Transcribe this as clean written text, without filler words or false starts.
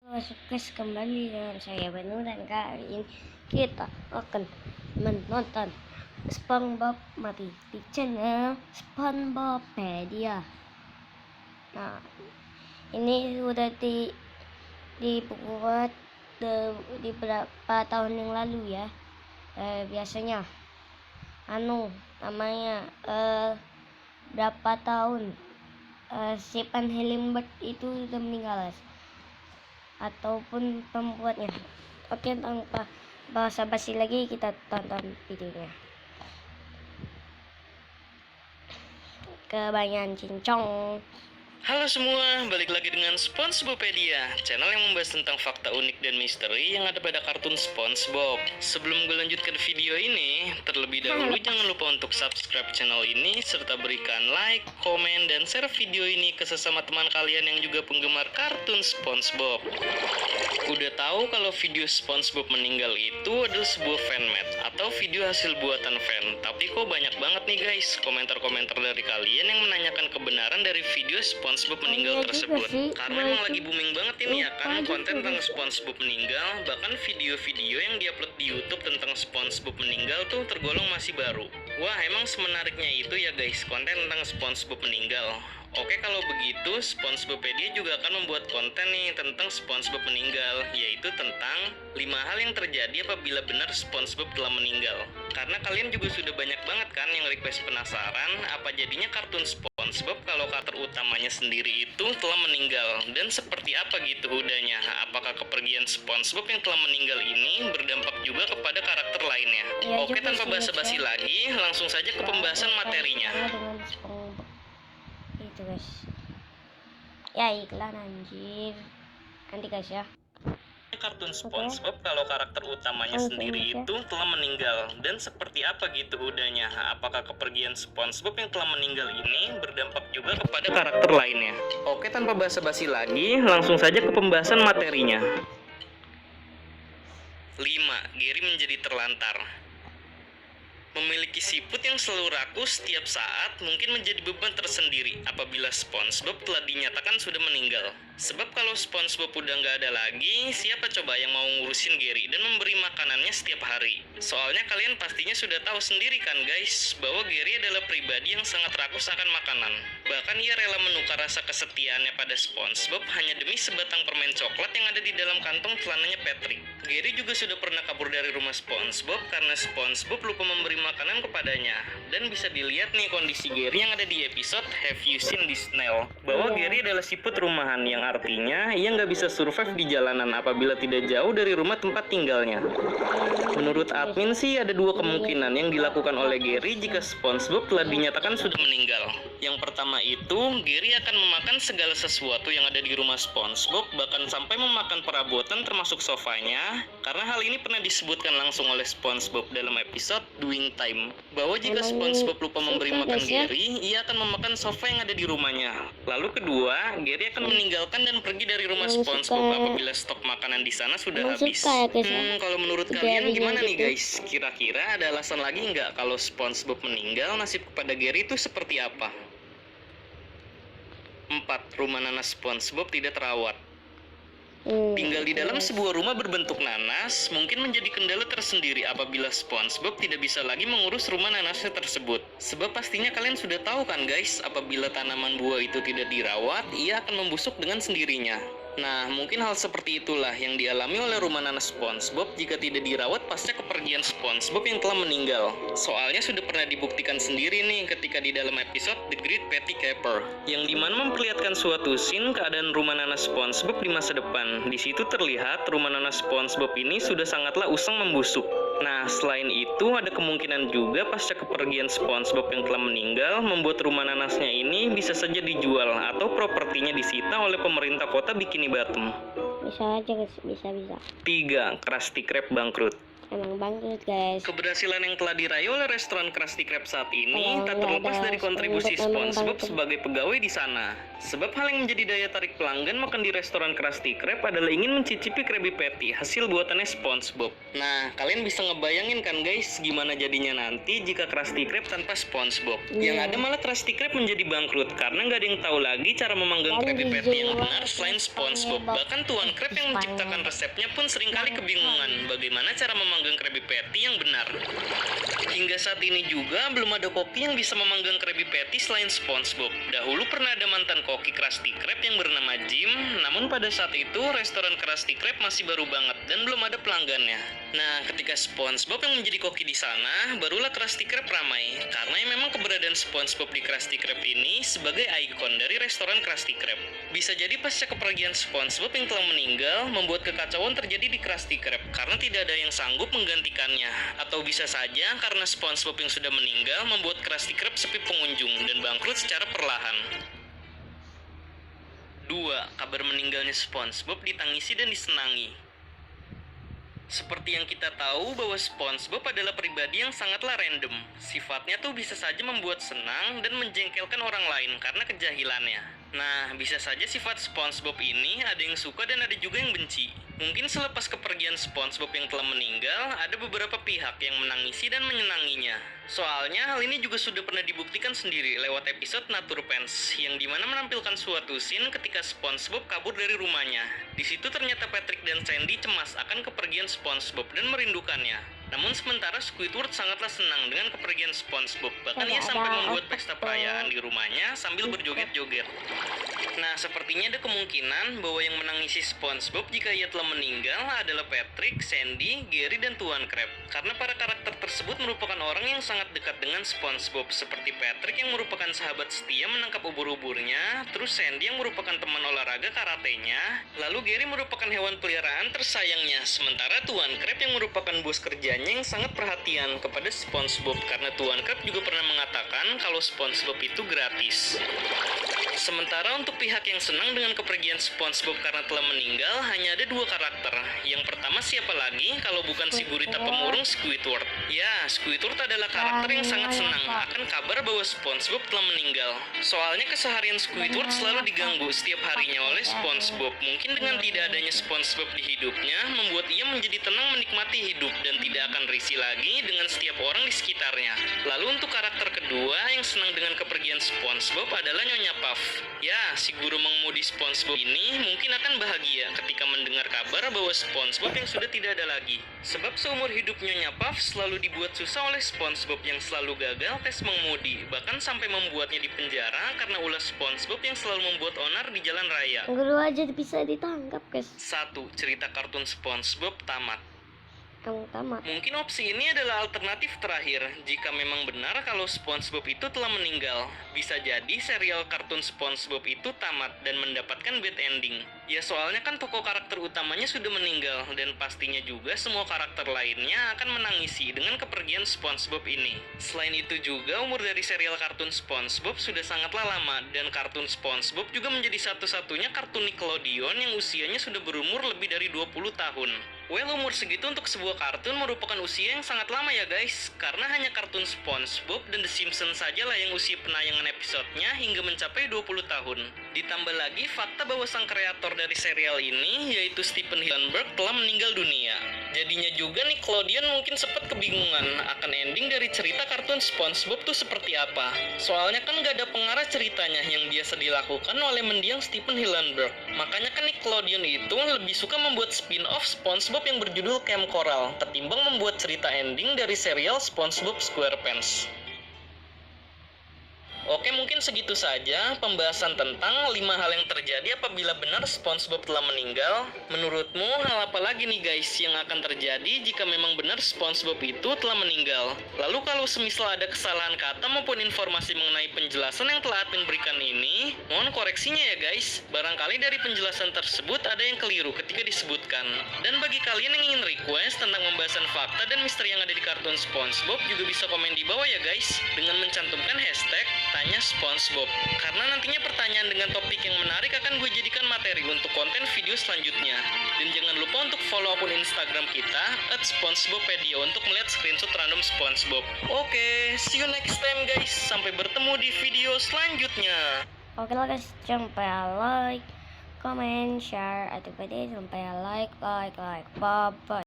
Sukses kembali dengan saya Banu, dan kali ini kita akan menonton SpongeBob mati di channel SpongeBobpedia. Nah, ini sudah dibuat di beberapa tahun yang lalu ya. Biasanya namanya berapa tahun si Van Hillenburg itu sudah meninggal ataupun pembuatnya. Oke, tanpa basa-basi lagi kita tonton videonya. Kebanyakan cincong. Halo semua, balik lagi dengan SpongeBobpedia, channel yang membahas tentang fakta unik dan misteri yang ada pada kartun SpongeBob. Sebelum gue lanjutkan video ini, terlebih dahulu jangan lupa untuk subscribe channel ini serta berikan like, komen, dan share video ini ke sesama teman kalian yang juga penggemar kartun SpongeBob. Udah tahu kalau video SpongeBob meninggal itu adalah sebuah fanmade atau video hasil buatan fan. Tapi kok banyak banget nih guys komentar-komentar dari kalian yang menanyakan kebenaran dari video SpongeBob meninggal tersebut. Karena emang lagi booming banget ini ya kan konten tentang SpongeBob meninggal. Bahkan video-video yang diupload di YouTube tentang SpongeBob meninggal tuh tergolong masih baru. Wah, emang semenariknya itu ya guys konten tentang SpongeBob meninggal. Oke, kalau begitu SpongeBobpedia juga akan membuat konten nih tentang SpongeBob meninggal, yaitu tentang 5 hal yang terjadi apabila benar SpongeBob telah meninggal. Karena kalian juga sudah banyak banget kan yang request penasaran apa jadinya kartun SpongeBob kalau karakter utamanya sendiri itu telah meninggal, dan seperti apa gitu udahnya. Apakah kepergian SpongeBob yang telah meninggal ini berdampak juga kepada karakter lainnya? Ya, oke, tanpa basa-basi lagi, langsung saja ke pembahasan materinya. Itu guys, ya iklan anjir nanti guys ya. Kartun SpongeBob kalau karakter utamanya sendiri itu telah meninggal, dan seperti apa gitu udahnya. Apakah kepergian SpongeBob yang telah meninggal ini berdampak juga kepada karakter lainnya? Oke, tanpa basa-basi lagi, langsung saja ke pembahasan materinya. 5. Gary menjadi terlantar. Memiliki siput yang selalu rakus setiap saat mungkin menjadi beban tersendiri apabila SpongeBob telah dinyatakan sudah meninggal. Sebab kalau SpongeBob udah nggak ada lagi, siapa coba yang mau ngurusin Gary dan memberi makanannya setiap hari? Soalnya kalian pastinya sudah tahu sendiri kan guys, bahwa Gary adalah pribadi yang sangat rakus akan makanan. Bahkan ia rela menukar rasa kesetiaannya pada SpongeBob hanya demi sebatang permen coklat yang ada di dalam kantong celananya Patrick. Gary juga sudah pernah kabur dari rumah SpongeBob karena SpongeBob lupa memberi makanan kepadanya. Dan bisa dilihat nih kondisi Gary yang ada di episode Have You Seen This Snail? Bahwa Gary adalah siput rumahan yang artinya ia nggak bisa survive di jalanan apabila tidak jauh dari rumah tempat tinggalnya. Menurut admin sih ada 2 kemungkinan yang dilakukan oleh Gary jika SpongeBob telah dinyatakan sudah meninggal. Yang pertama itu, Gary akan memakan segala sesuatu yang ada di rumah SpongeBob, bahkan sampai memakan perabotan termasuk sofanya, karena hal ini pernah disebutkan langsung oleh SpongeBob dalam episode Doing Time, bahwa jika SpongeBob lupa memberi makan Gary, ia akan memakan sofa yang ada di rumahnya. Lalu kedua, Gary akan meninggalkan dan pergi dari rumah SpongeBob apabila stok makanan di sana sudah habis. Kalau menurut kalian gimana nih guys? Kira-kira ada alasan lagi nggak kalau SpongeBob meninggal, nasib kepada Gary itu seperti apa? 4. Rumah nanas SpongeBob tidak terawat. Tinggal di dalam sebuah rumah berbentuk nanas mungkin menjadi kendala tersendiri apabila SpongeBob tidak bisa lagi mengurus rumah nanasnya tersebut. Sebab pastinya kalian sudah tahu kan guys, apabila tanaman buah itu tidak dirawat, ia akan membusuk dengan sendirinya. Nah, mungkin hal seperti itulah yang dialami oleh rumah nanas SpongeBob jika tidak dirawat pasca kepergian SpongeBob yang telah meninggal. Soalnya sudah pernah dibuktikan sendiri nih ketika di dalam episode The Great Patty Caper, yang dimana memperlihatkan suatu scene keadaan rumah nanas SpongeBob di masa depan. Di situ terlihat rumah nanas SpongeBob ini sudah sangatlah usang membusuk. Nah, selain itu ada kemungkinan juga pasca kepergian SpongeBob yang telah meninggal membuat rumah nanasnya ini bisa saja dijual atau propertinya disita oleh pemerintah kota Bikini Bottom. Bisa aja guys, bisa. 3. Krusty Krab bangkrut. emang bangkrut guys. Keberhasilan yang telah diraih oleh restoran Krusty Krab saat ini Kalau tak nggak terlepas ada dari kontribusi SpongeBob memang SpongeBob bangkrut. sebagai pegawai di sana. Sebab hal yang menjadi daya tarik pelanggan makan di restoran Krusty Krab adalah ingin mencicipi Krabby Patty hasil buatannya SpongeBob. Nah, kalian bisa ngebayangin kan guys gimana jadinya nanti jika Krusty Krab tanpa SpongeBob. Yang ada malah Krusty Krab menjadi bangkrut karena nggak ada yang tahu lagi cara memanggang Dan Krabby Patty yang dijual benar selain SpongeBob. Bahkan Tuan Krab yang menciptakan resepnya pun seringkali kebingungan bagaimana cara memanggang Krabby Patty yang benar. Hingga saat ini juga belum ada koki yang bisa memanggang Krabby Patty selain SpongeBob. Dahulu pernah ada mantan koki Krusty Krab yang bernama Jim, namun pada saat itu restoran Krusty Krab masih baru banget dan belum ada pelanggannya. Nah, ketika SpongeBob yang menjadi koki di sana, barulah Krusty Krab ramai. Karena yang memang keberadaan SpongeBob di Krusty Krab ini sebagai ikon dari restoran Krusty Krab. Bisa jadi pasca kepergian SpongeBob yang telah meninggal, membuat kekacauan terjadi di Krusty Krab karena tidak ada yang sanggup menggantikannya. Atau bisa saja karena SpongeBob yang sudah meninggal membuat Krusty Krab sepi pengunjung dan bangkrut secara perlahan. 2. Kabar meninggalnya SpongeBob ditangisi dan disenangi. Seperti yang kita tahu bahwa SpongeBob adalah pribadi yang sangatlah random. Sifatnya tuh bisa saja membuat senang dan menjengkelkan orang lain karena kejahilannya. Nah, bisa saja sifat SpongeBob ini ada yang suka dan ada juga yang benci. Mungkin selepas kepergian SpongeBob yang telah meninggal, ada beberapa pihak yang menangisi dan menyenanginya. Soalnya hal ini juga sudah pernah dibuktikan sendiri lewat episode Naturpants, yang dimana menampilkan suatu scene ketika SpongeBob kabur dari rumahnya. Di situ ternyata Patrick dan Sandy cemas akan kepergian SpongeBob dan merindukannya. Namun sementara Squidward sangatlah senang dengan kepergian SpongeBob. Bahkan ia sampai membuat pesta perayaan di rumahnya sambil berjoget-joget. Nah, sepertinya ada kemungkinan bahwa yang menangisi SpongeBob jika ia telah meninggal adalah Patrick, Sandy, Gary, dan Tuan Krab. Karena para karakter tersebut merupakan orang yang sangat dekat dengan SpongeBob, seperti Patrick yang merupakan sahabat setia menangkap ubur-uburnya, terus Sandy yang merupakan teman olahraga karatenya, lalu Gary merupakan hewan peliharaan tersayangnya, sementara Tuan Krab yang merupakan bos kerjanya yang sangat perhatian kepada SpongeBob karena Tuan Krab juga pernah mengatakan kalau SpongeBob itu gratis. Sementara untuk pihak yang senang dengan kepergian SpongeBob karena telah meninggal, hanya ada 2 karakter. Yang pertama siapa lagi kalau bukan si gurita pemurung Squidward. Ya, Squidward adalah karakter yang sangat senang akan kabar bahwa SpongeBob telah meninggal. Soalnya keseharian Squidward selalu diganggu setiap harinya oleh SpongeBob. Mungkin dengan tidak adanya SpongeBob di hidupnya, membuat ia menjadi tenang menikmati hidup dan tidak akan risih lagi dengan setiap orang di sekitarnya. Lalu untuk karakter kedua yang senang dengan kepergian SpongeBob adalah Nyonya Puff. Ya, si guru mengemudi SpongeBob ini mungkin akan bahagia ketika mendengar kabar bahwa SpongeBob yang sudah tidak ada lagi. Sebab seumur hidup Nyonya Puff selalu dibuat susah oleh SpongeBob yang selalu gagal tes mengemudi, bahkan sampai membuatnya di penjara karena ulah SpongeBob yang selalu membuat onar di jalan raya. Guru aja bisa ditangkap guys. 1. Cerita kartun SpongeBob tamat. Kamu tamat. Mungkin opsi ini adalah alternatif terakhir jika memang benar kalau SpongeBob itu telah meninggal. Bisa jadi serial kartun SpongeBob itu tamat dan mendapatkan bad ending. Ya soalnya kan tokoh karakter utamanya sudah meninggal dan pastinya juga semua karakter lainnya akan menangisi dengan kepergian SpongeBob ini. Selain itu juga umur dari serial kartun SpongeBob sudah sangatlah lama dan kartun SpongeBob juga menjadi satu-satunya kartun Nickelodeon yang usianya sudah berumur lebih dari 20 tahun. Well, umur segitu untuk sebuah kartun merupakan usia yang sangat lama ya guys, karena hanya kartun SpongeBob dan The Simpsons sajalah yang usia penayangan episodenya hingga mencapai 20 tahun. Ditambah lagi fakta bahwa sang kreator dari serial ini, yaitu Stephen Hillenburg, telah meninggal dunia. Jadinya juga Nickelodeon mungkin sempat kebingungan akan ending dari cerita kartun SpongeBob tuh seperti apa. Soalnya kan gak ada pengarah ceritanya yang biasa dilakukan oleh mendiang Stephen Hillenburg. Makanya kan Nickelodeon itu lebih suka membuat spin-off SpongeBob yang berjudul Camp Coral ketimbang membuat cerita ending dari serial SpongeBob SquarePants. Oke, mungkin segitu saja pembahasan tentang 5 hal yang terjadi apabila benar SpongeBob telah meninggal. Menurutmu hal apa lagi nih guys yang akan terjadi jika memang benar SpongeBob itu telah meninggal? Lalu kalau semisal ada kesalahan kata maupun informasi mengenai penjelasan yang telah admin berikan ini, mohon koreksinya ya guys. Barangkali dari penjelasan tersebut ada yang keliru ketika disebutkan. Dan bagi kalian yang ingin request tentang pembahasan fakta dan misteri yang ada di kartun SpongeBob juga bisa komen di bawah ya guys, dengan mencantumkan hashtag Tanya SpongeBob. Karena nantinya pertanyaan dengan topik yang menarik akan gue jadikan materi untuk konten video selanjutnya. Dan jangan lupa untuk follow akun Instagram kita @SpongeBobpedia untuk melihat screenshot random SpongeBob. Oke, see you next time guys. Sampai bertemu di video selanjutnya. Oke lah guys, jangan lupa like, comment, share, atau sampai like, bye bye.